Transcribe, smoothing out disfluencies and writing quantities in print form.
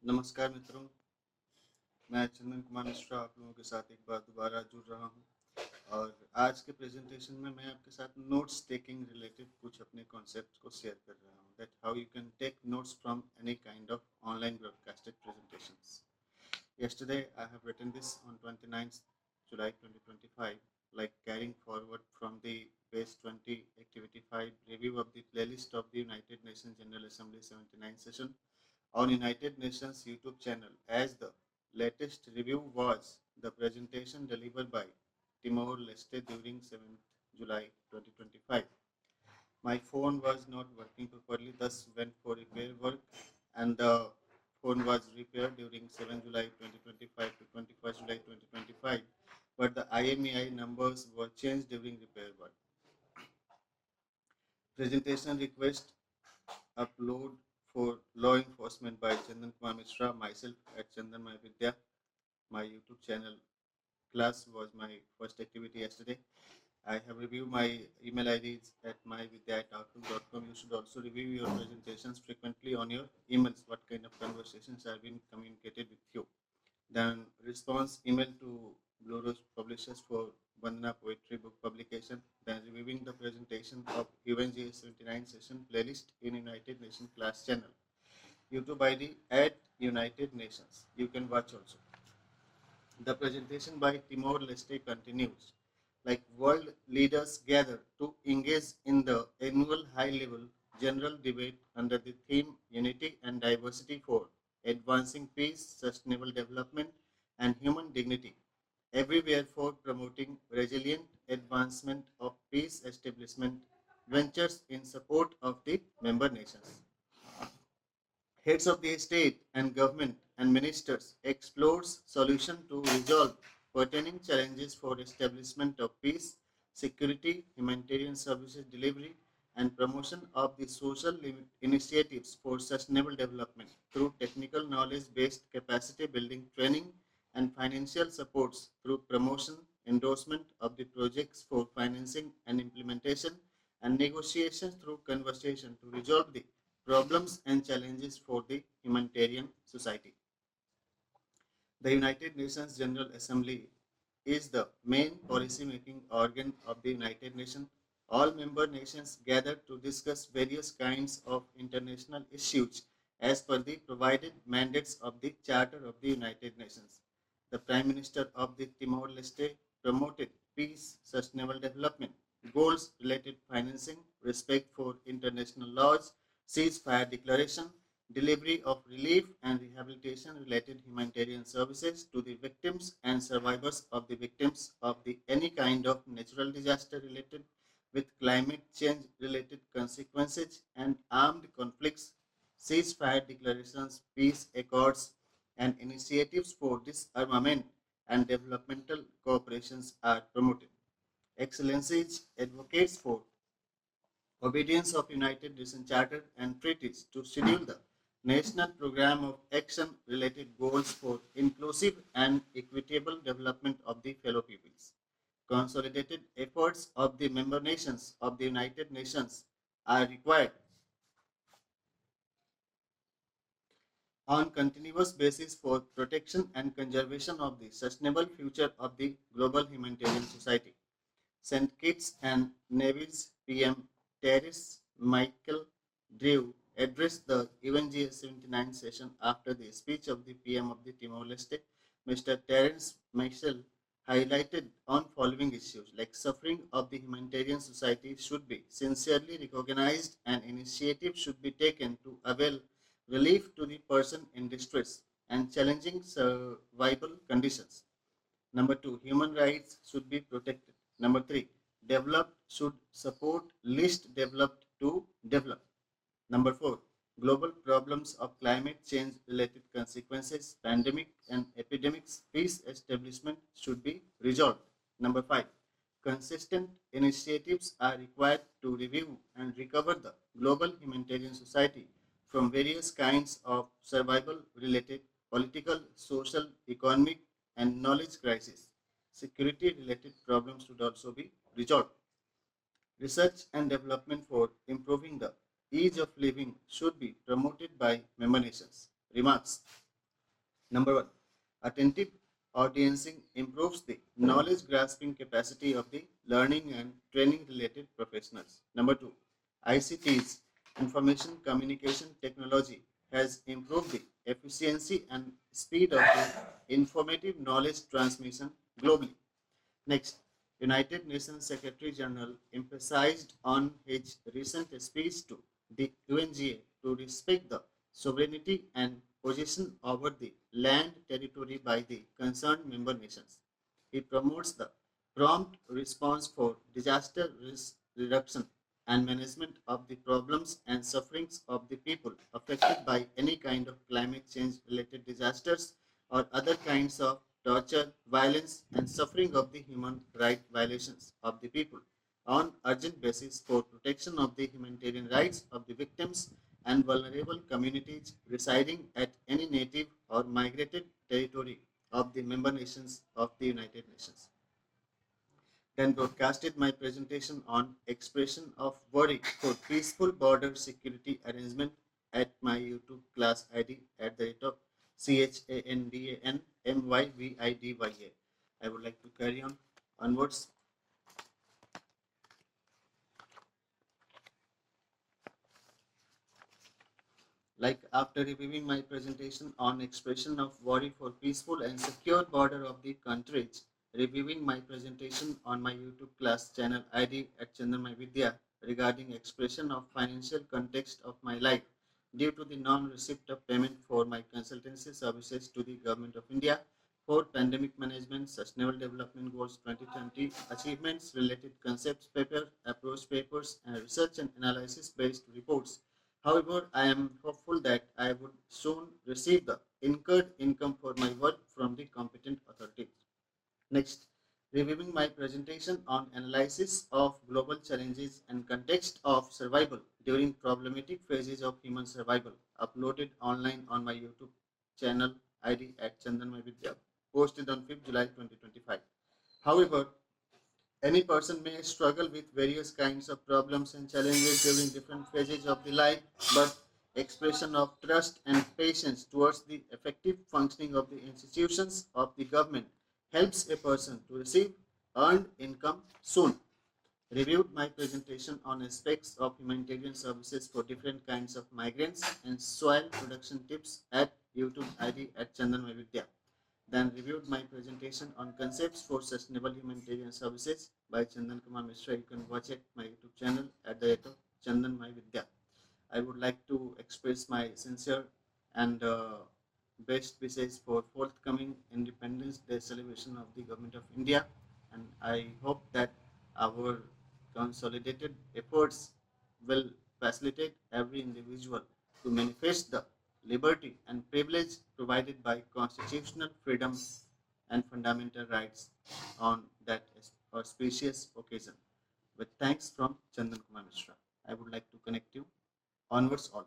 नमस्कार मित्रों, मैं चंदन कुमार मिश्रा आप लोगों के साथ एक बार दोबारा जुड़ रहा हूं और आज के प्रेजेंटेशन में मैं आपके साथ नोट्स टेकिंग रिलेटेड कुछ अपने कॉन्सेप्ट को शेयर कर रहा हूं that how you can take notes from any kind of online broadcasted presentations. Yesterday I have written this on 29th July 2025, like carrying forward from the base 20 activity 5 review of the playlist of the United Nations General Assembly 79 session on United Nations YouTube channel, as the latest review was the presentation delivered by Timor-Leste during 7th July 2025. My phone was not working properly, thus went for repair work, and the phone was repaired during 7th July 2025 to 21st July 2025, but the IMEI numbers were changed during repair work. Presentation request upload for law enforcement by Chandan Kumar Mishra, myself at Chandan My Vidya. My YouTube channel class was my first activity yesterday. I have reviewed my email IDs at myvidya@outlook.com. You should also review your presentations frequently on your emails. What kind of conversations are being communicated with you? Then response email to Blue Rose Publishers for Vandana Poetry Book publication. Then reviewing the presentation of UNGA 79 session playlist in United Nations class channel. YouTube ID at United Nations. You can watch also. The presentation by Timor-Leste continues. Like world leaders gather to engage in the annual high-level general debate under the theme Unity and Diversity for Advancing Peace, Sustainable Development, and Human Dignity, everywhere for promoting resilient advancement of peace establishment ventures in support of the member nations. Heads of the state and government and ministers explores solution to resolve pertaining challenges for establishment of peace, security, humanitarian services delivery, and promotion of the social initiatives for sustainable development through technical knowledge-based capacity building training and financial supports through promotion, endorsement of the projects for financing and implementation, and negotiations through conversation to resolve the problems and challenges for the humanitarian society. The United Nations General Assembly is the main policy-making organ of the United Nations. All member nations gather to discuss various kinds of international issues as per the provided mandates of the Charter of the United Nations. The Prime Minister of the Timor-Leste promoted peace, sustainable development, goals related financing, respect for international laws, ceasefire declaration, delivery of relief and rehabilitation related humanitarian services to the victims and survivors of the victims of the any kind of natural disaster related with climate change related consequences and armed conflicts, ceasefire declarations, peace accords, and initiatives for disarmament and developmental cooperations are promoted. Excellencies advocates for obedience of United Nations Charter and treaties to schedule the national program of action related goals for inclusive and equitable development of the fellow peoples. Consolidated efforts of the member nations of the United Nations are required on continuous basis for protection and conservation of the sustainable future of the global humanitarian society. St. Kitts and Nevis PM Terence Michael Drew addressed the UNGA 79 session after the speech of the PM of the Timor-Leste. Mr. Terence Michael highlighted on following issues like suffering of the humanitarian society should be sincerely recognized and initiative should be taken to avail relief to the person in distress and challenging survival conditions. Number two, human rights should be protected. Number three, developed should support least developed to develop. Number four, global problems of climate change related consequences, pandemic and epidemics, peace establishment should be resolved. Number five, consistent initiatives are required to review and recover the global humanitarian society from various kinds of survival related political, social, economic, and knowledge crisis. Security related problems should also be resolved. Research and development for improving the ease of living should be promoted by member nations. Remarks. Number one, attentive audiencing improves the knowledge grasping capacity of the learning and training related professionals. Number two, ICT's information communication technology has improved the efficiency and speed of the informative knowledge transmission globally. Next, United Nations Secretary General emphasized on his recent speech to the UNGA to respect the sovereignty and possession over the land territory by the concerned member nations. He promotes the prompt response for disaster risk reduction and management of the problems and sufferings of the people affected by any kind of climate change related disasters or other kinds of torture, violence, and suffering of the human right violations of the people on urgent basis for protection of the humanitarian rights of the victims and vulnerable communities residing at any native or migrated territory of the member nations of the United Nations. Then broadcasted my presentation on expression of worry for peaceful border security arrangement at my YouTube class ID at the rate of CHANDANMYVIDYA. I would like to carry on onwards. Like after reviewing my presentation on expression of worry for peaceful and secure border of the countries, reviewing my presentation on my YouTube class channel ID at Chandrama Vidya regarding expression of financial context of my life due to the non-receipt of payment for my consultancy services to the Government of India for pandemic management, sustainable development goals 2020, achievements related concepts paper, approach papers, and research and analysis based reports. However, I am hopeful that I would soon receive the incurred income for my work from the competent authorities. Next, reviewing my presentation on analysis of global challenges and context of survival during problematic phases of human survival, uploaded online on my YouTube channel ID at Chandanmay Vidya, posted on 5th July 2025. However, any person may struggle with various kinds of problems and challenges during different phases of the life, but expression of trust and patience towards the effective functioning of the institutions of the government helps a person to receive earned income soon. Reviewed my presentation on aspects of humanitarian services for different kinds of migrants and soil production tips at YouTube ID at Chandan Vidya. Then reviewed my presentation on concepts for sustainable humanitarian services by Chandan Kumar Mishra. You can watch it my YouTube channel at the rate of Chandan My Vidya. I would like to express my sincere and best wishes for forthcoming Independence Day celebration of the Government of India, and I hope that our consolidated efforts will facilitate every individual to manifest the liberty and privilege provided by constitutional freedom and fundamental rights on that auspicious occasion. With thanks from Chandan Kumar Mishra, I would like to connect you onwards all.